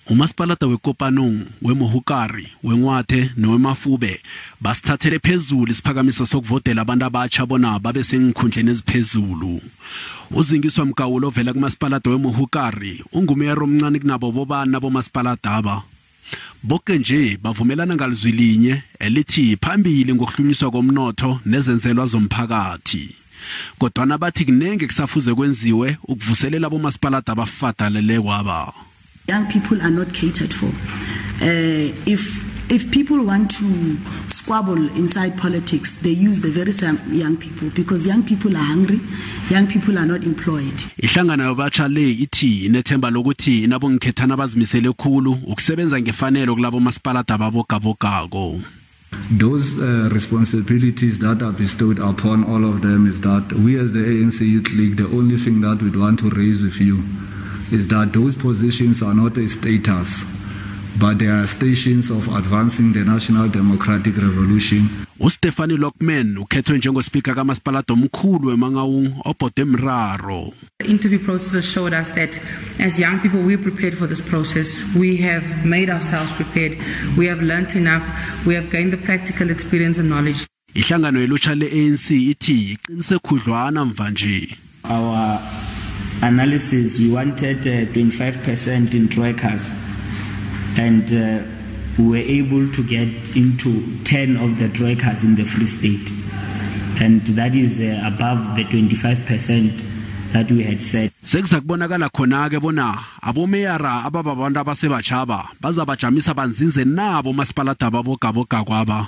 Umasipalata weKopanong, weMohokari, weNgwathe nowemafube basithathele phezulu isiphakamiso sokuvotela abantu abatsha bona babe sengikhundleni eziphezulu. Uzingiswa Mgawulo ovela kumasipalata weMohokari ungumero omncane kunabo bobana bomasipalata aba. Bonke nje bavumelana ngalizwi linye elithi phambili ngokuhlunyiswa komnotho nezenzelwa zomphakathi. Kodwa bathi kunenge kusafuze kwenziwe ukuvuselela bomasipalata abafadalele kwaba. Young people are not catered for. If people want to squabble inside politics, they use the very same young people because young people are hungry, young people are not employed. Ihlangana yobatsha le ithi inethemba lokuthi inabo ngikhethana abazimisele khulu ukusebenza ngefanelo kulabo masipalata ababogabogako. Those responsibilities that are bestowed upon all of them is that we as the ANC Youth League, the only thing that we'd want to raise with you is that those positions are not a status, but they are stations of advancing the national democratic revolution. uStephanie Lockman ukhethwe njengoSpeaker kaMasipalata omkhulu weMangaung obhode Mraro. The interview process showed us that as young people we're prepared for this process. We have made ourselves prepared. We have learnt enough. We have gained the practical experience and knowledge. Ihlangano yelutsha le-ANC ithi iqinise khudlwana mva nje. Our analysis, we wanted 25% in troikas, and we were able to get into 10 of the troikas in the Free State, and that is above the 25% that we had said. Sekuzakubonakala khona ke bona abomeyara ababantu abasebachaba bazabajamisa banzinze nabo masipalata babogaboga kwaba.